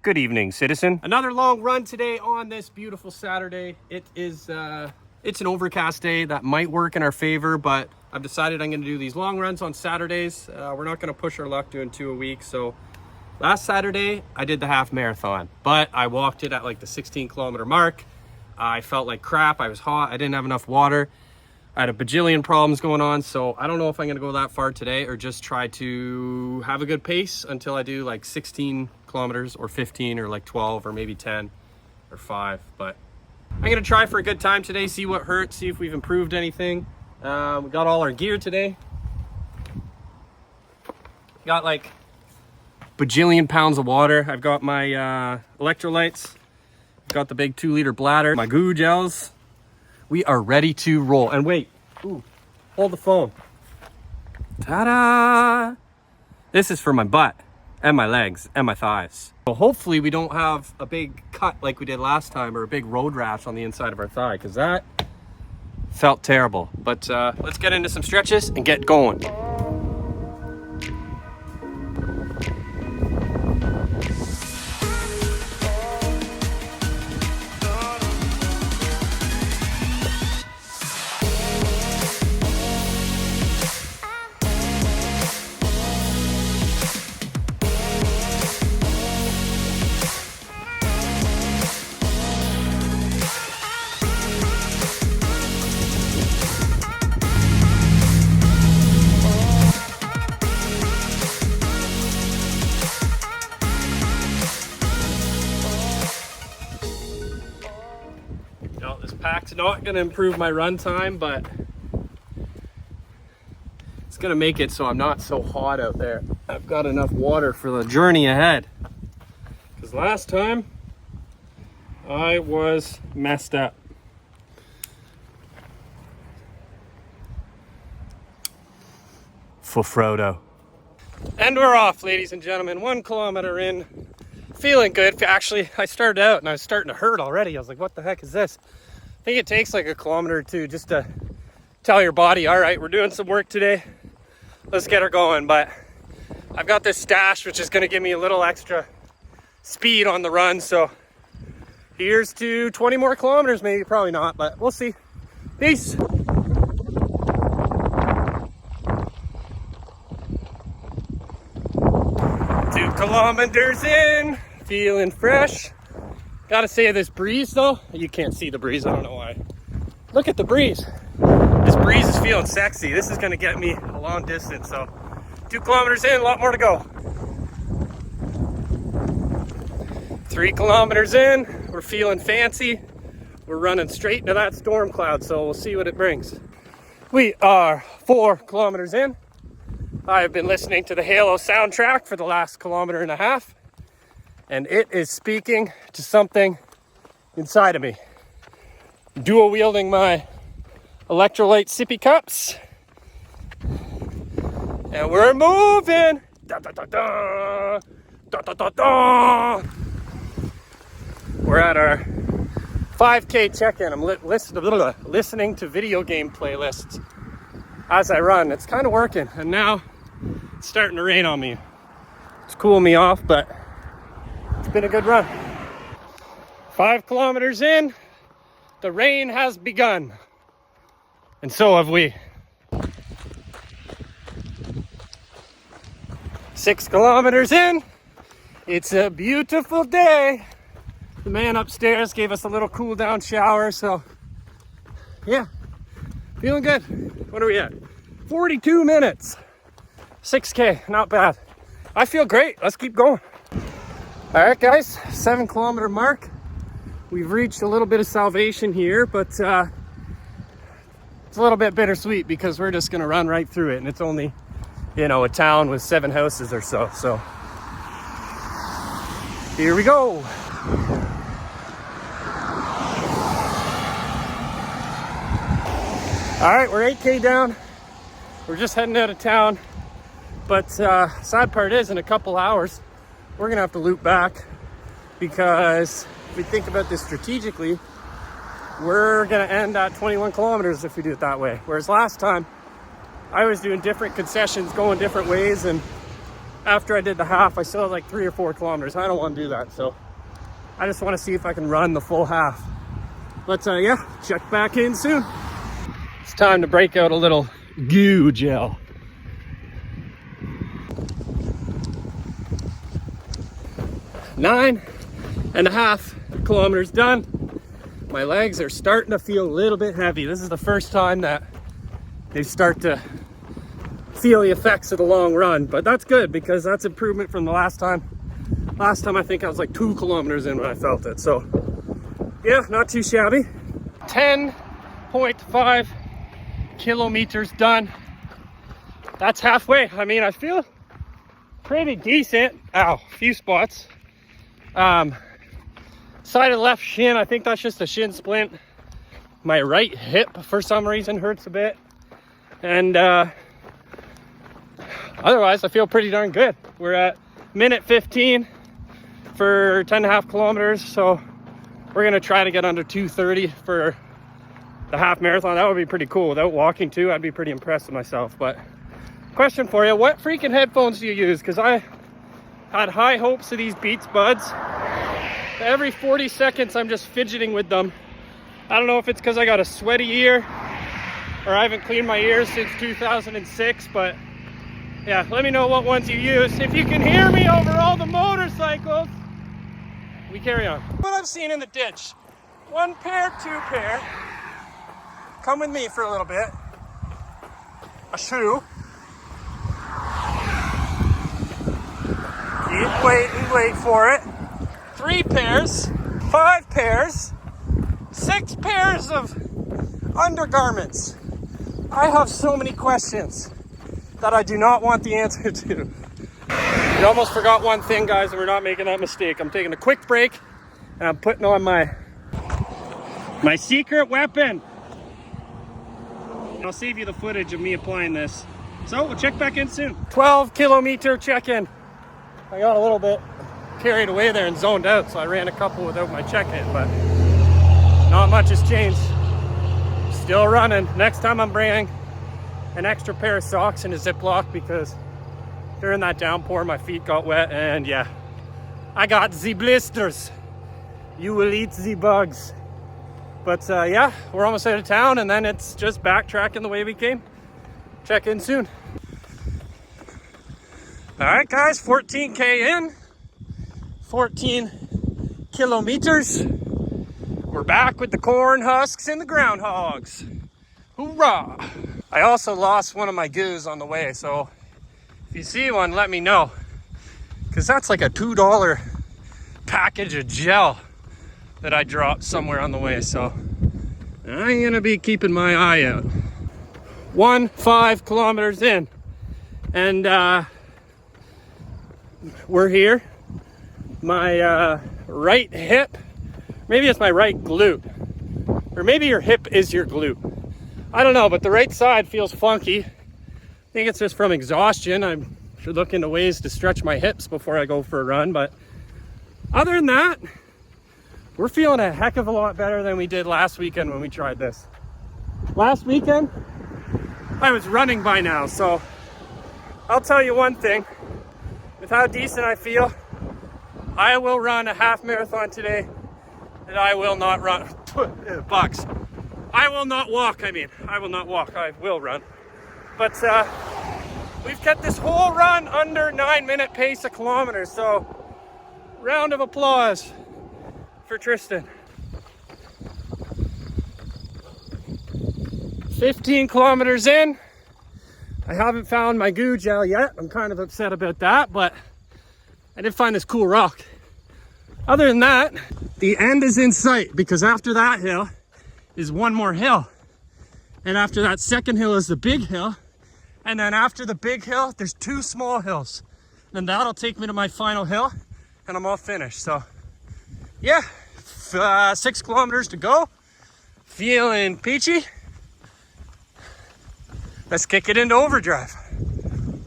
Good evening, citizen. Another long run today on this beautiful Saturday. It is, it's an overcast day that might work in our favor, but I've decided I'm gonna do these long runs on Saturdays. We're not gonna push our luck doing 2 a week. So last Saturday, I did the half marathon, but I walked it at like the 16-kilometer mark. I felt like crap, I was hot, I didn't have enough water. I had a bajillion problems going on, so I don't know if I'm gonna go that far today or just try to have a good pace until I do like 16 kilometers or 15 or like 12 or maybe 10 or 5. But I'm gonna try for a good time today, see what hurts, see if we've improved anything. We got all our gear today. Got like bajillion pounds of water. I've got my electrolytes. Got the big 2-liter bladder, my goo gels. We are ready to roll. And wait, ooh, hold the phone. Ta-da! This is for my butt and my legs and my thighs. So hopefully we don't have a big cut like we did last time or a big road rash on the inside of our thigh, because that felt terrible. But let's get into some stretches and get going. This pack's not going to improve my run time, but it's going to make it so I'm not so hot out there. I've got enough water for the journey ahead. Because last time I was messed up. For Frodo. And we're off, ladies and gentlemen. 1 kilometer in. Feeling good. Actually, I started out and I was starting to hurt already. I was like, what the heck is this? I think it takes like a kilometer or two just to tell your body, all right, we're doing some work today. Let's get her going. But I've got this stash, which is going to give me a little extra speed on the run. So here's to 20 more kilometers, maybe, probably not, but we'll see. Peace. 2 kilometers in, feeling fresh. Gotta say, this breeze though, you can't see the breeze, I don't know why. Look at the breeze. This breeze is feeling sexy. This is gonna get me a long distance. So 2 kilometers in, a lot more to go. 3 kilometers in, we're feeling fancy. We're running straight into that storm cloud, so we'll see what it brings. We are 4 kilometers in. I've been listening to the Halo soundtrack for the last 1.5 kilometers, and it is speaking to something inside of me. Dual wielding my electrolyte sippy cups, and we're moving. Da, da, da, da. Da, da, da, da. We're at our 5K check-in. I'm listening to video game playlists as I run. It's kind of working, and now it's starting to rain on me. It's cooling me off, but it's been a good run. 5 kilometers in, the rain has begun. And so have we. 6 kilometers in, it's a beautiful day. The man upstairs gave us a little cool down shower, so yeah, feeling good. What are we at? 42 minutes. 6K, not bad. I feel great. Let's keep going. All right, guys, 7 kilometer mark. We've reached a little bit of salvation here, but it's a little bit bittersweet because we're just gonna run right through it, and it's only, you know, a town with 7 houses or so. So here we go. All right, we're 8K down. We're just heading out of town. But sad part is, in a couple hours, we're gonna have to loop back, because if we think about this strategically, we're gonna end at 21 kilometers if we do it that way. Whereas last time, I was doing different concessions, going different ways, and after I did the half, I still had like 3 or 4 kilometers. I don't want to do that, so I just want to see if I can run the full half. But yeah, check back in soon. It's time to break out a little goo gel. 9.5 kilometers done. My legs are starting to feel a little bit heavy. This is the first time that they start to feel the effects of the long run, but that's good because that's improvement from the last time. Last time I think I was like 2 kilometers in when I felt it. So yeah, not too shabby. 10.5 kilometers done. That's halfway. I mean, I feel pretty decent. Ow, a few spots. Side of the left shin, I think that's just a shin splint. My right hip for some reason hurts a bit. And otherwise I feel pretty darn good. We're at minute 15 for 10.5 kilometers, so we're gonna try to get under 2:30 for the half marathon. That would be pretty cool. Without walking too, I'd be pretty impressed with myself. But question for you, what freaking headphones do you use? Because I had high hopes of these Beats Buds. Every 40 seconds I'm just fidgeting with them. I don't know if it's because I got a sweaty ear or I haven't cleaned my ears since 2006, but yeah, let me know what ones you use. If you can hear me over all the motorcycles, we carry on. What I've seen in the ditch, 1 pair, 2 pair. Come with me for a little bit. A shoe. Keep waiting, wait for it. 3 pairs, 5 pairs, 6 pairs of undergarments. I have so many questions that I do not want the answer to. You almost forgot one thing, guys, and we're not making that mistake. I'm taking a quick break and I'm putting on my secret weapon. I'll save you the footage of me applying this. So we'll check back in soon. 12 kilometer check-in. I got a little bit carried away there and zoned out, so I ran a couple without my check-in, but not much has changed. Still running. Next time I'm bringing an extra pair of socks in a Ziploc because during that downpour my feet got wet, and yeah, I got the blisters. You will eat the bugs. But yeah, we're almost out of town, and then it's just backtracking the way we came. Check in soon. All right, guys, 14K in. 14 kilometers. We're back with the corn husks and the groundhogs. Hoorah! I also lost one of my goos on the way, so if you see one, let me know. Because that's like a $2 package of gel that I dropped somewhere on the way, so I'm gonna be keeping my eye out. 5 kilometers in, and we're here. My right hip, maybe it's my right glute, or maybe your hip is your glute. I don't know, but the right side feels funky. I think it's just from exhaustion. I should look into ways to stretch my hips before I go for a run, but other than that, we're feeling a heck of a lot better than we did last weekend when we tried this. Last weekend, I was running by now, so I'll tell you one thing. With how decent I feel, I will run a half marathon today, and I will not run, bucks. I will not walk, I will not walk, I will run. But we've kept this whole run under 9-minute pace a kilometer, so round of applause for Tristan. 15 kilometers in. I haven't found my goo gel yet. I'm kind of upset about that, but I did find this cool rock. Other than that, the end is in sight, because after that hill is one more hill. And after that second hill is the big hill. And then after the big hill, there's 2 small hills. And that'll take me to my final hill, and I'm all finished. So yeah, 6 kilometers to go. Feeling peachy. Let's kick it into overdrive.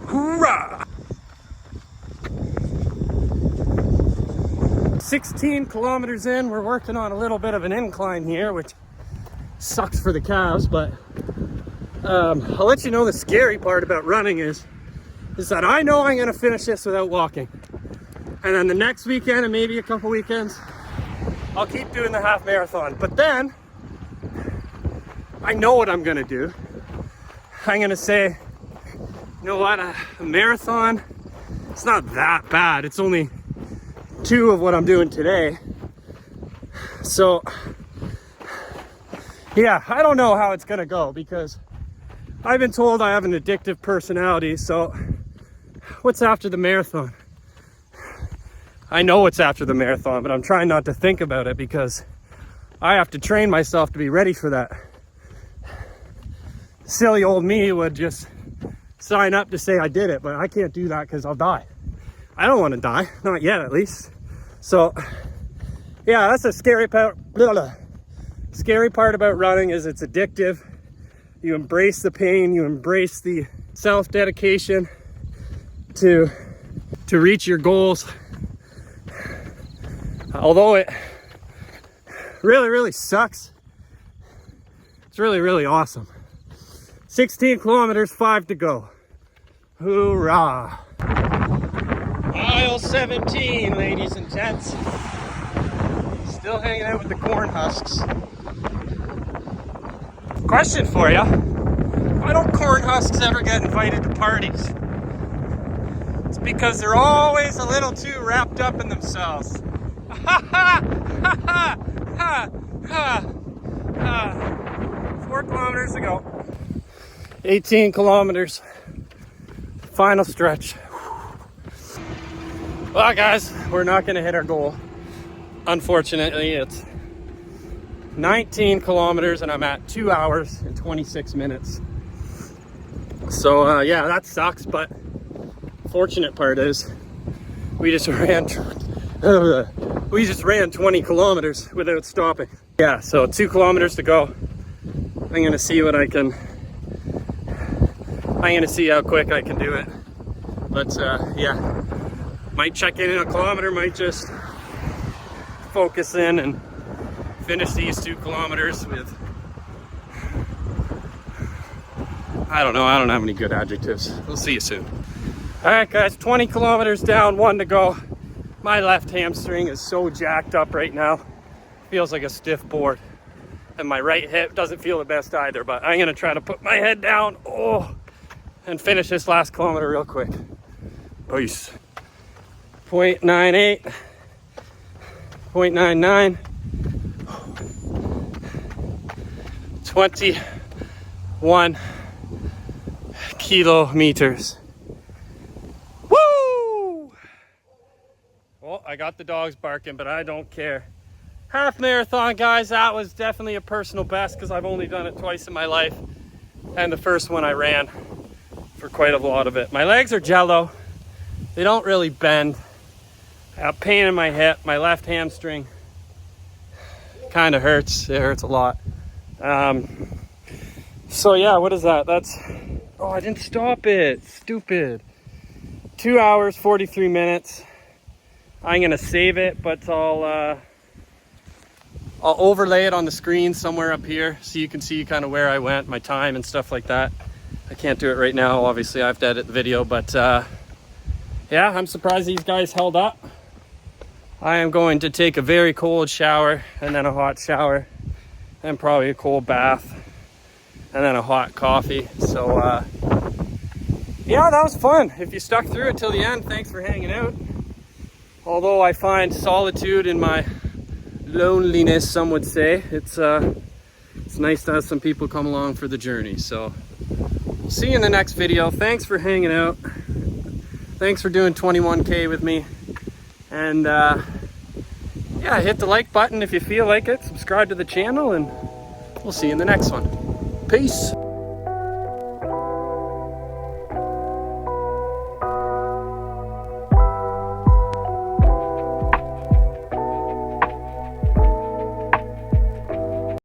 Hoorah! 16 kilometers in, we're working on a little bit of an incline here, which sucks for the calves, but I'll let you know the scary part about running is is that I know I'm gonna finish this without walking. And then the next weekend and maybe a couple weekends, I'll keep doing the half marathon. But then, I know what I'm gonna do. I'm gonna say, you know what, a marathon, it's not that bad. It's only 2 of what I'm doing today. So, yeah, I don't know how it's gonna go because I've been told I have an addictive personality. So, what's after the marathon? I know what's after the marathon, but I'm trying not to think about it because I have to train myself to be ready for that. Silly old me would just sign up to say I did it, but I can't do that because I'll die. I don't want to die, not yet at least. So yeah, that's the scary part. Scary part about running is it's addictive. You embrace the pain, you embrace the self-dedication to reach your goals. Although it really sucks, it's really awesome. 16 kilometers, 5 to go. Hoorah. Mile 17, ladies and gents. Still hanging out with the corn husks. Question for you. Why don't corn husks ever get invited to parties? It's because they're always a little too wrapped up in themselves. 4 kilometers to go. 18 kilometers. Final stretch. Well, guys, we're not going to hit our goal. Unfortunately, it's 19 kilometers and I'm at 2 hours and 26 minutes. So, yeah, that sucks, but fortunate part is we just ran 20 kilometers without stopping. Yeah, so 2 kilometers to go. I'm gonna see what I'm gonna see how quick I can do it. But yeah, might check in a kilometer, might just focus in and finish these 2 kilometers with, I don't know, I don't have any good adjectives. We'll see you soon. All right, guys, 20 kilometers down, 1 to go. My left hamstring is so jacked up right now. Feels like a stiff board. And my right hip doesn't feel the best either, but I'm gonna try to put my head down, and finish this last kilometer real quick. Peace. 0.98, 0.99, 21 kilometers. Woo! Well, I got the dogs barking, but I don't care. Half marathon, guys, that was definitely a personal best because I've only done it twice in my life. And the first one I ran for quite a lot of it. My legs are jello. They don't really bend. I have pain in my hip. My left hamstring kind of hurts. It hurts a lot. So yeah, what is that? That's, oh, I didn't stop it. Stupid. 2 hours, 43 minutes. I'm gonna save it, but I'll overlay it on the screen somewhere up here so you can see kind of where I went, my time and stuff like that. I can't do it right now. Obviously, I have to edit the video, but yeah, I'm surprised these guys held up. I am going to take a very cold shower and then a hot shower and probably a cold bath and then a hot coffee. So yeah, that was fun. If you stuck through it till the end, thanks for hanging out. Although I find solitude in my loneliness, some would say, it's nice to have some people come along for the journey. So we'll see you in the next video. Thanks for hanging out. Thanks for doing 21K with me. And yeah, hit the like button if you feel like it. Subscribe to the channel, and we'll see you in the next one. Peace.